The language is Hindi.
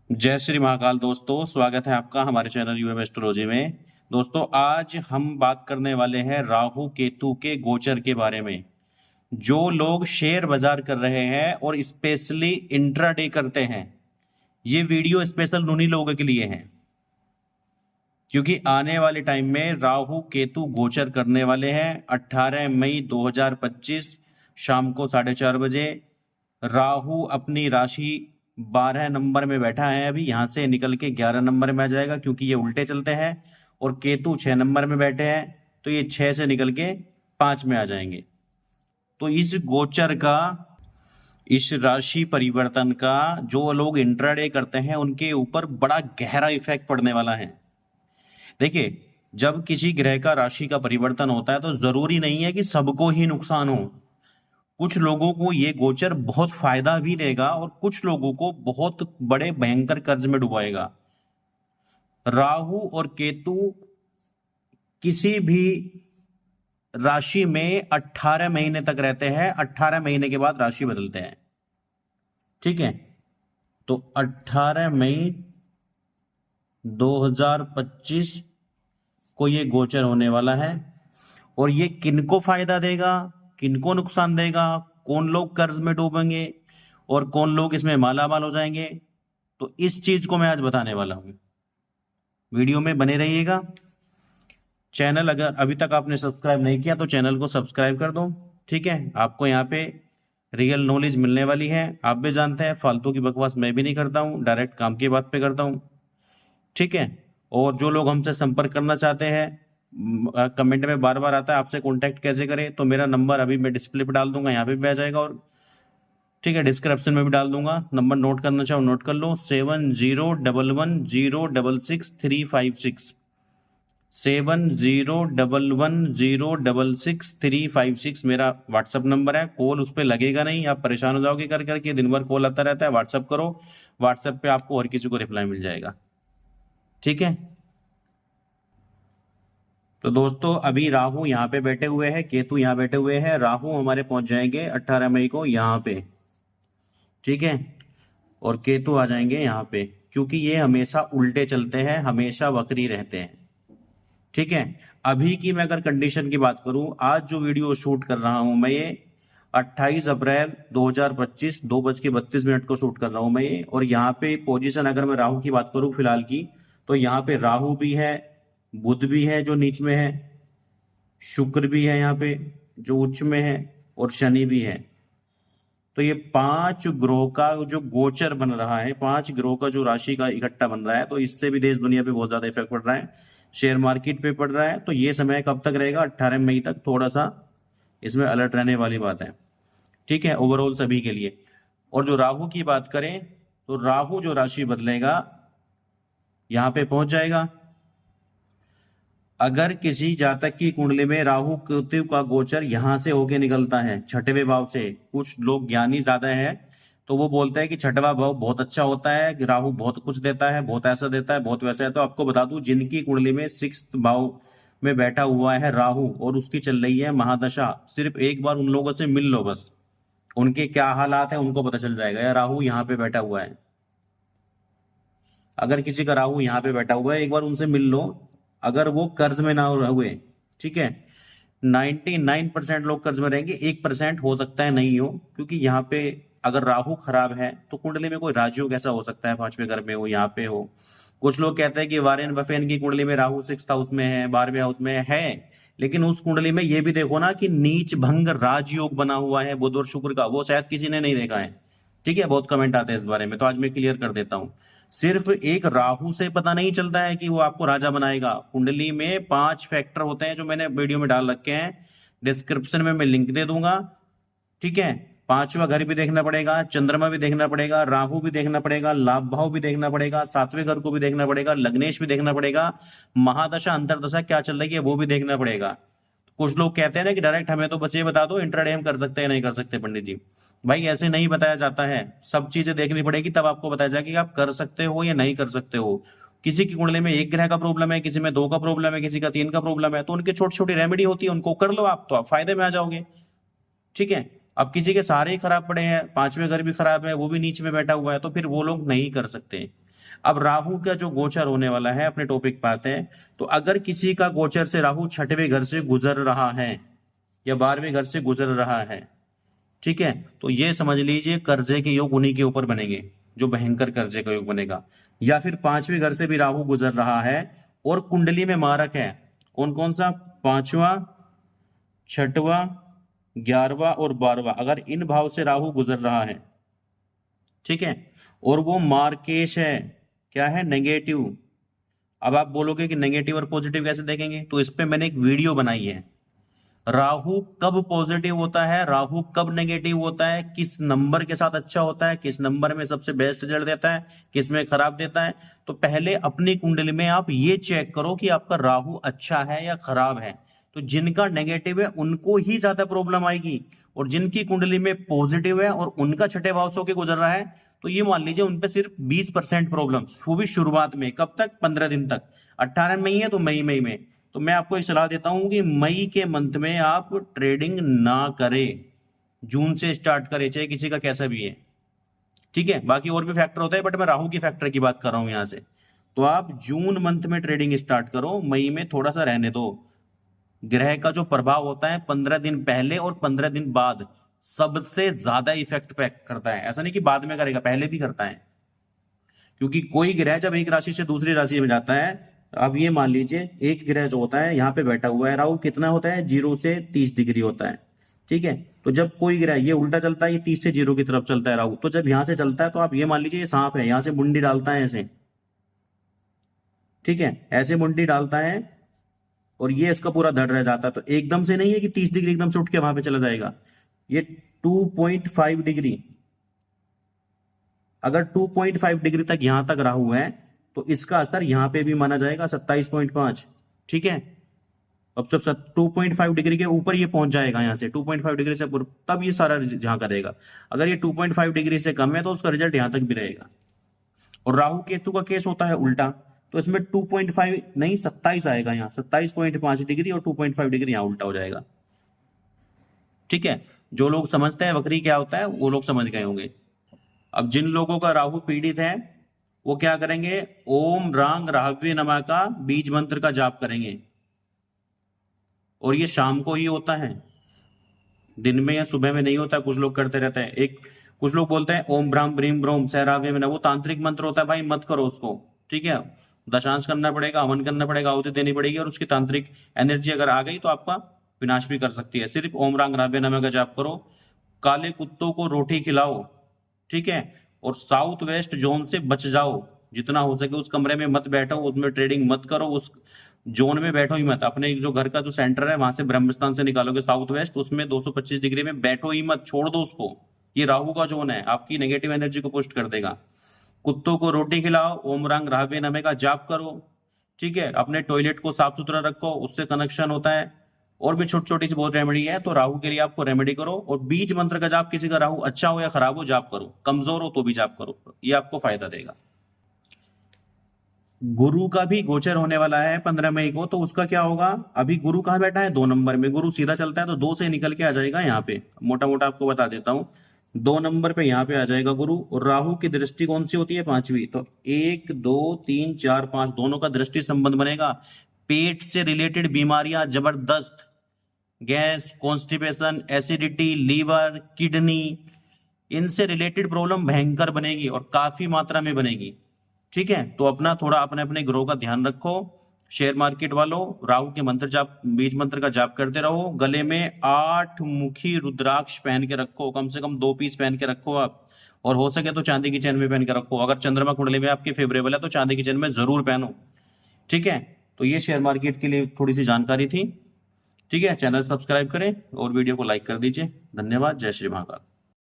जय श्री महाकाल दोस्तों, स्वागत है आपका हमारे चैनल यूएम एस्ट्रोलॉजी में। दोस्तों, आज हम बात करने वाले हैं राहु केतु के गोचर के बारे में। जो लोग शेयर बाजार कर रहे हैं और स्पेशली इंट्राडे करते हैं, ये वीडियो स्पेशल उन्हीं लोगों के लिए है, क्योंकि आने वाले टाइम में राहु केतु गोचर करने वाले हैं। 18 मई 2025 शाम को 4:30 बजे राहु अपनी राशि 12 नंबर में बैठा है। अभी यहाँ से निकल के 11 नंबर में आ जाएगा, क्योंकि ये उल्टे चलते हैं। और केतु 6 नंबर में बैठे हैं, तो ये 6 से निकल के 5 में आ जाएंगे। तो इस गोचर का, इस राशि परिवर्तन का जो लोग इंट्राडे करते हैं उनके ऊपर बड़ा गहरा इफेक्ट पड़ने वाला है। देखिए, जब किसी ग्रह का राशि का परिवर्तन होता है तो जरूरी नहीं है कि सबको ही नुकसान हो। कुछ लोगों को ये गोचर बहुत फायदा भी देगा और कुछ लोगों को बहुत बड़े भयंकर कर्ज में डुबाएगा। राहु और केतु किसी भी राशि में 18 महीने तक रहते हैं। 18 महीने के बाद राशि बदलते हैं। ठीक है, तो 18 मई 2025 को ये गोचर होने वाला है। और ये किनको फायदा देगा, किनको नुकसान देगा, कौन लोग कर्ज में डूबेंगे और कौन लोग इसमें मालामाल हो जाएंगे, तो इस चीज को मैं आज बताने वाला हूं। वीडियो में बने रहिएगा। चैनल अगर अभी तक आपने सब्सक्राइब नहीं किया तो चैनल को सब्सक्राइब कर दो। ठीक है, आपको यहाँ पे रियल नॉलेज मिलने वाली है। आप भी जानते हैं फालतू की बकवास मैं भी नहीं करता हूँ, डायरेक्ट काम की बात पे करता हूँ। ठीक है, और जो लोग हमसे संपर्क करना चाहते हैं, कमेंट में बार बार आता है आपसे कांटेक्ट कैसे करें, तो मेरा नंबर अभी मैं डिस्प्ले पे डाल दूंगा, यहाँ पे भी आ जाएगा। और ठीक है, डिस्क्रिप्शन में भी डाल दूंगा। नंबर नोट करना चाहो नोट कर लो, 7011066356। 7011066356 मेरा व्हाट्सअप नंबर है। कॉल उस पर लगेगा नहीं, आप परेशान हो जाओगे कर करके, दिन भर कॉल आता रहता है। व्हाट्सअप करो, व्हाट्सएप पे आपको हर किसी को रिप्लाई मिल जाएगा। ठीक है, तो दोस्तों अभी राहु यहाँ पे बैठे हुए हैं, केतु यहाँ बैठे हुए हैं। राहु हमारे पहुंच जाएंगे 18 मई को यहाँ पे। ठीक है, और केतु आ जाएंगे यहाँ पे, क्योंकि ये हमेशा उल्टे चलते हैं, हमेशा वक्री रहते हैं। ठीक है, अभी की मैं अगर कंडीशन की बात करूं, आज जो वीडियो शूट कर रहा हूं मैं ये 28 अप्रैल 2025 2:32 को शूट कर रहा हूं मैं ये। और यहाँ पे पोजीशन अगर मैं राहु की बात करूं फिलहाल की, तो यहाँ पे राहु भी है, बुध भी है जो नीच में है, शुक्र भी है यहाँ पे जो उच्च में है, और शनि भी है। तो ये 5 ग्रहों का जो गोचर बन रहा है, 5 ग्रहों का जो राशि का इकट्ठा बन रहा है, तो इससे भी देश दुनिया पे बहुत ज्यादा इफेक्ट पड़ रहा है, शेयर मार्केट पे पड़ रहा है। तो ये समय कब तक रहेगा? 18 मई तक थोड़ा सा इसमें अलर्ट रहने वाली बात है। ठीक है, ओवरऑल सभी के लिए। और जो राहु की बात करें, तो राहु जो राशि बदलेगा यहां पे पहुंच जाएगा। अगर किसी जातक की कुंडली में राहु केतु का गोचर यहां से होके निकलता है, छठवें भाव से, कुछ लोग ज्ञानी ज्यादा है तो वो बोलते हैं कि छठवा भाव बहुत अच्छा होता है, कि राहु बहुत कुछ देता है, बहुत ऐसा देता है, बहुत वैसा है। तो आपको बता दूं, जिनकी कुंडली में 6th भाव में बैठा हुआ है राहु और उसकी चल रही है महादशा, सिर्फ एक बार उन लोगों से मिल लो, बस उनके क्या हालात है उनको पता चल जाएगा। यार राहु यहाँ पे बैठा हुआ है, अगर किसी का राहु यहाँ पे बैठा हुआ है एक बार उनसे मिल लो, अगर वो कर्ज में ना हुए। ठीक है, 99% लोग कर्ज में रहेंगे, 1% हो सकता है नहीं हो, क्योंकि यहाँ पे अगर राहु खराब है तो कुंडली में कोई राजयोग कैसा हो सकता है 5वें घर में हो, यहाँ पे हो। कुछ लोग कहते हैं कि वारेन बफेन की कुंडली में राहु 6th हाउस में है, 12वें हाउस में है, लेकिन उस कुंडली में ये भी देखो ना कि नीच भंग राजयोग बना हुआ है बुध और शुक्र का, वो शायद किसी ने नहीं देखा है। ठीक है, बहुत कमेंट आते हैं इस बारे में, तो आज मैं क्लियर कर देता हूं। सिर्फ एक राहु से पता नहीं चलता है कि वो आपको राजा बनाएगा। कुंडली में 5 फैक्टर होते हैं जो मैंने वीडियो में डाल रखे हैं, डिस्क्रिप्शन में मैं लिंक दे दूंगा। ठीक है, 5वां घर भी देखना पड़ेगा, चंद्रमा भी देखना पड़ेगा, राहु भी देखना पड़ेगा, लाभ भाव भी देखना पड़ेगा, 7वें घर को भी देखना पड़ेगा, लग्नेश भी देखना पड़ेगा, महादशा अंतरदशा क्या चल रही है वो भी देखना पड़ेगा। कुछ लोग कहते हैं ना कि डायरेक्ट हमें तो बस ये बता दो इंट्राडे हम कर सकते हैं नहीं कर सकते। पंडित जी, भाई ऐसे नहीं बताया जाता है, सब चीजें देखनी पड़ेगी तब आपको बताया जाएगा कि आप कर सकते हो या नहीं कर सकते हो। किसी की कुंडली में 1 ग्रह का प्रॉब्लम है, किसी में 2 का प्रॉब्लम है, किसी का 3 का प्रॉब्लम है, तो उनके छोटी छोटी रेमेडी होती है, उनको कर लो आप, तो आप फायदे में आ जाओगे। ठीक है, अब किसी के सारे ही खराब पड़े हैं, 5वें घर भी खराब है, वो भी नीच में बैठा हुआ है, तो फिर वो लोग नहीं कर सकते। अब राहु का जो गोचर होने वाला है, अपने टॉपिक पे आते हैं। तो अगर किसी का गोचर से राहु 6वें घर से गुजर रहा है या 12वें घर से गुजर रहा है, ठीक है, तो ये समझ लीजिए कर्जे के योग उन्हीं के ऊपर बनेंगे, जो भयंकर कर्जे का योग बनेगा। या फिर 5वें घर से भी राहु गुजर रहा है और कुंडली में मारक है, कौन कौन सा, 5वां, 6वां, 11वां और 12वां, अगर इन भाव से राहु गुजर रहा है, ठीक है, और वो मार्केश है, क्या है, नेगेटिव। अब आप बोलोगे कि नेगेटिव और पॉजिटिव कैसे देखेंगे, तो इस पे मैंने एक वीडियो बनाई है। राहु कब पॉजिटिव होता है, राहु कब नेगेटिव होता है, किस नंबर के साथ अच्छा होता है, किस नंबर में सबसे बेस्ट रिजल्ट देता है, किस में खराब देता है। तो पहले अपनी कुंडली में आप ये चेक करो कि आपका राहु अच्छा है या खराब है। तो जिनका नेगेटिव है उनको ही ज्यादा प्रॉब्लम आएगी, और जिनकी कुंडली में पॉजिटिव है और उनका 6ठे भाव से होकर गुजर रहा है, तो ये मान लीजिए उन पे सिर्फ 20% प्रॉब्लम, वो भी शुरुआत में। कब तक, 15 दिन तक। 18 मई है तो मई में। तो मैं आपको एक सलाह देता हूं कि मई के मंथ में आप ट्रेडिंग ना करें, जून से स्टार्ट करें, चाहे किसी का कैसा भी है, ठीक है। बाकी और भी फैक्टर होता है, बट मैं राहु की फैक्टर की बात कर रहा हूं यहां से। तो आप जून मंथ में ट्रेडिंग स्टार्ट करो, मई में थोड़ा सा रहने दो। ग्रह का जो प्रभाव होता है 15 दिन पहले और 15 दिन बाद सबसे ज्यादा इफेक्ट करता है। ऐसा नहीं कि बाद में करेगा, पहले भी करता है। क्योंकि कोई ग्रह जब एक राशि से दूसरी राशि में जाता है, अब ये मान लीजिए एक ग्रह जो होता है यहाँ पे बैठा हुआ है राहु, कितना होता है, 0 से 30 डिग्री होता है, ठीक है। तो जब कोई ग्रह ये उल्टा चलता है, ये 30 से 0 की तरफ चलता है राहु, तो जब यहां से चलता है तो आप ये मान लीजिए ये सांप है, यहां से मुंडी डालता है ऐसे, ठीक है, ऐसे मुंडी डालता है और ये इसका पूरा धड़ रह जाता है। तो एकदम से नहीं है कि 30 डिग्री एकदम से उठ के वहां पे चला जाएगा, ये 2.5 डिग्री, अगर 2.5 डिग्री तक यहां तक राहु है तो इसका असर यहां पे भी माना जाएगा 27.5, ठीक है। अब जब 2.5 डिग्री के ऊपर ये पहुंच जाएगा, यहां से 2.5 डिग्री से तब ये सारा जहां करेगा। अगर ये 2.5 डिग्री से कम है तो उसका रिजल्ट यहां तक भी रहेगा। और राहु केतु का केस होता है उल्टा, तो इसमें 2.5 नहीं 27 आएगा, यहाँ 27.5 डिग्री और 2.5 डिग्री यहाँ उल्टा हो जाएगा, ठीक है। जो लोग समझते हैं वक्री क्या होता है वो लोग समझ गए होंगे। अब जिन लोगों का राहु पीड़ित है वो क्या करेंगे, ओम रांग राहवे नमः का बीज मंत्र का जाप करेंगे, और ये शाम को ही होता है, दिन में या सुबह में नहीं होता। कुछ लोग करते रहते हैं, कुछ लोग बोलते हैं ओम ब्राह्म ब्रीम ब्रोम सहरावे में, वो तांत्रिक मंत्र होता है भाई, मत करो उसको, ठीक है। दशांश करना पड़ेगा, हवन करना पड़ेगा, आहुति देनी पड़ेगी, और उसकी तांत्रिक एनर्जी अगर आ गई तो आपका विनाश भी कर सकती है। सिर्फ ओम रांग राव्य नमः का जाप करो, काले कुत्तों को रोटी खिलाओ, ठीक है, और साउथ वेस्ट जोन से बच जाओ, जितना हो सके उस कमरे में मत बैठो, उसमें ट्रेडिंग मत करो, उस जोन में बैठो ही मत। अपने जो घर का जो सेंटर है वहां से ब्रह्मस्थान से निकालोगे साउथ वेस्ट, उसमें 225 डिग्री में बैठो ही मत, छोड़ दो उसको। ये राहु का जोन है, आपकी नेगेटिव एनर्जी को पुष्ट कर देगा। कुत्तों को रोटी खिलाओ, ओम रांग राहवे नमः का जाप करो, ठीक है। अपने टॉयलेट को साफ सुथरा रखो, उससे कनेक्शन होता है। और भी छोटी छोटी सी बहुत रेमेडी है, तो राहु के लिए आपको रेमेडी करो। और बीज मंत्र का जाप, किसी का राहु अच्छा हो या खराब हो जाप करो, कमजोर हो तो भी जाप करो, ये आपको फायदा देगा। गुरु का भी गोचर होने वाला है 15 मई को, तो उसका क्या होगा, अभी गुरु कहाँ बैठा है, 2 नंबर में। गुरु सीधा चलता है तो 2 से निकल के आ जाएगा यहाँ पे, मोटा मोटा आपको बता देता हूं, 2 नंबर पे यहाँ पे आ जाएगा गुरु। और राहु की दृष्टि कौन सी होती है, 5वीं। तो 1 2 3 4 5 दोनों का दृष्टि संबंध बनेगा। पेट से रिलेटेड बीमारियां जबरदस्त, gas, constipation, acidity, liver, kidney, इनसे रिलेटेड प्रॉब्लम भयंकर बनेगी और काफी मात्रा में बनेगी, ठीक है। तो अपना थोड़ा अपने अपने ग्रोह का ध्यान रखो। शेयर मार्केट वालों, राहु के मंत्र जाप, बीज मंत्र का जाप करते रहो। गले में 8 मुखी रुद्राक्ष पहन के रखो, कम से कम 2 पीस पहन के रखो आप, और हो सके तो चांदी की चेन में पहन के रखो। अगर चंद्रमा कुंडली में आपके फेवरेबल है तो चांदी की चेन में जरूर पहनो, ठीक है। तो ये शेयर मार्केट के लिए थोड़ी सी जानकारी थी, ठीक है। चैनल सब्सक्राइब करें और वीडियो को लाइक कर दीजिए। धन्यवाद। जय श्री महाकाल।